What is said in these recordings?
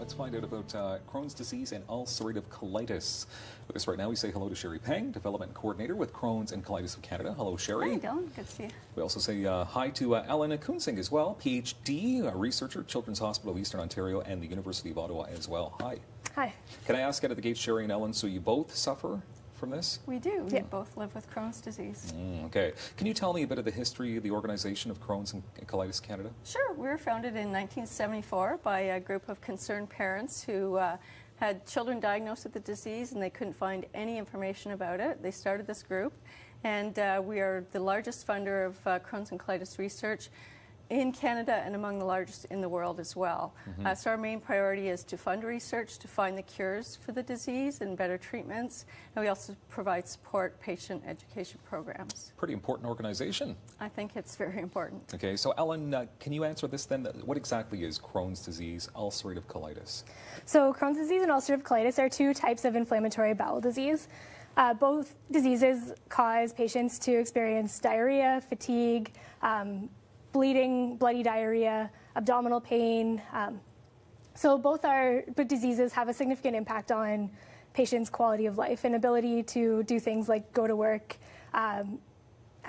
Let's find out about Crohn's disease and ulcerative colitis. With us right now, we say hello to Sherry Peng, Development Coordinator with Crohn's and Colitis of Canada. Hello, Sherry. Hi, Dylan. Good to see you. We also say hi to Ellen Kuenzig as well, PhD, a researcher, Children's Hospital of Eastern Ontario and the University of Ottawa as well. Hi. Hi. Can I ask out of the gate, Sherry and Ellen, so you both suffer from this? We do. We both live with Crohn's disease. Okay. Can you tell me a bit of the history of the organization of Crohn's and Colitis Canada? Sure. We were founded in 1974 by a group of concerned parents who had children diagnosed with the disease and they couldn't find any information about it. They started this group, and we are the largest funder of Crohn's and colitis research in Canada and among the largest in the world as well. So our main priority is to fund research, to find the cures for the disease and better treatments, and we also provide support patient education programs. Pretty important organization. I think it's very important. Okay, so Ellen, can you answer this then? What exactly is Crohn's disease, ulcerative colitis? So Crohn's disease and ulcerative colitis are two types of inflammatory bowel disease. Both diseases cause patients to experience diarrhea, fatigue, bleeding, bloody diarrhea, abdominal pain. So both diseases have a significant impact on patients' quality of life and ability to do things like go to work,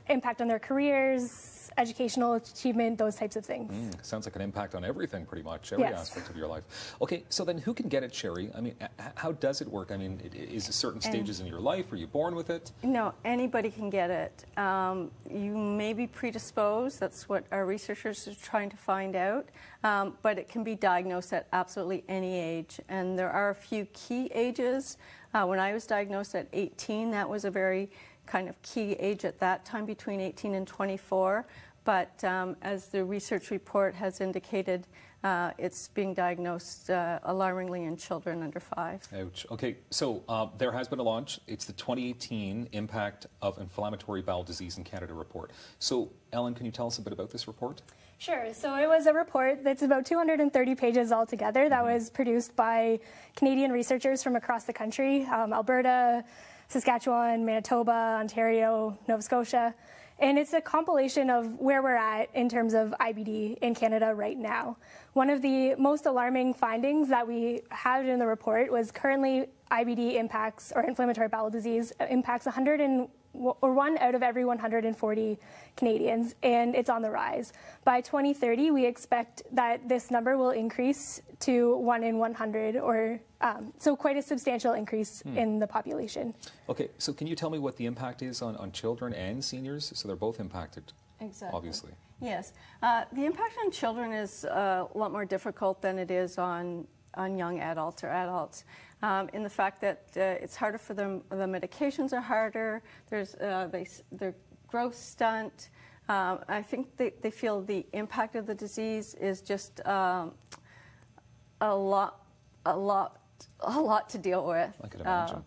impact on their careers, educational achievement, those types of things. Sounds like an impact on everything, pretty much, every aspect of your life. Okay, so then who can get it, Sherry? I mean, how does it work? I mean, is it certain stages in your life? Are you born with it? No, anybody can get it. You may be predisposed. That's what our researchers are trying to find out. But it can be diagnosed at absolutely any age. And there are a few key ages. When I was diagnosed at 18, that was a very kind of key age at that time, between 18 and 24. But as the research report has indicated, it's being diagnosed alarmingly in children under 5. Ouch. Okay, so there has been a launch. It's the 2018 Impact of Inflammatory Bowel Disease in Canada report. So, Ellen, can you tell us a bit about this report? Sure. So it was a report that's about 230 pages altogether that was produced by Canadian researchers from across the country, Alberta, Saskatchewan, Manitoba, Ontario, Nova Scotia. And it's a compilation of where we're at in terms of IBD in Canada right now. One of the most alarming findings that we had in the report was currently IBD impacts, or inflammatory bowel disease, impacts 1 out of every 140 Canadians, and it's on the rise. By 2030, we expect that this number will increase to 1 in 100, or so quite a substantial increase in the population. Okay, so can you tell me what the impact is on children and seniors? So they're both impacted, obviously. Yes. The impact on children is a lot more difficult than it is on young adults or adults, in the fact that it's harder for them. The medications are harder. There's their growth stunt. I think they feel the impact of the disease is just a lot to deal with. I could imagine.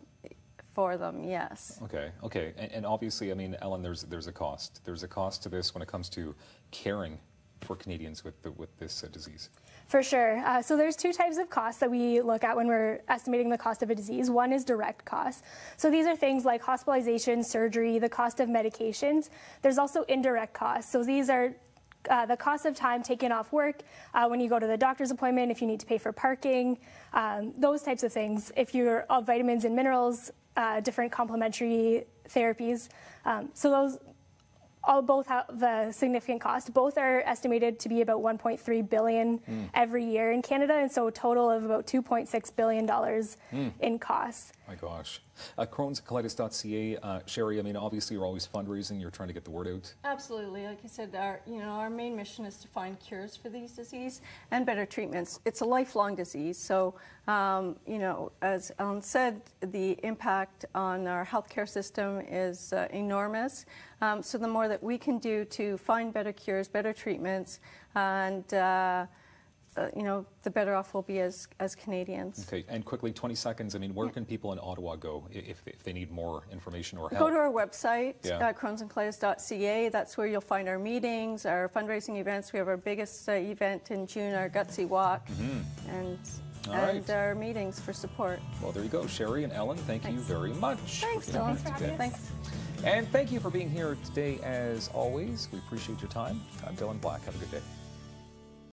For them, yes. Okay, and obviously, I mean, Ellen, there's a cost. There's a cost to this when it comes to caring for Canadians with this disease. For sure. So there's two types of costs that we look at when we're estimating the cost of a disease. One is direct costs. So these are things like hospitalization, surgery, the cost of medications. There's also indirect costs. So these are the cost of time taken off work, when you go to the doctor's appointment, if you need to pay for parking, those types of things. If you're on vitamins and minerals, different complementary therapies. So those both have a significant cost. Both are estimated to be about $1.3 billion every year in Canada, and so a total of about $2.6 billion in costs. My gosh. Crohn's and Colitis.ca, Sherry, I mean, obviously you're always fundraising, you're trying to get the word out. Absolutely. Like you said, our main mission is to find cures for these diseases and better treatments. It's a lifelong disease, so, as Ellen said, the impact on our healthcare system is enormous. So the more that we can do to find better cures, better treatments, and the better off we'll be as Canadians. Okay, and quickly, 20 seconds, I mean, where can people in Ottawa go if they need more information or help? Go to our website, crohnsandcolitis.ca. That's where you'll find our meetings, our fundraising events. We have our biggest event in June, our Gutsy Walk, and our meetings for support. Well, there you go. Sherry and Ellen, thank you very much. Thanks, Dylan. Thanks. And thank you for being here today, as always. We appreciate your time. I'm Dylan Black. Have a good day.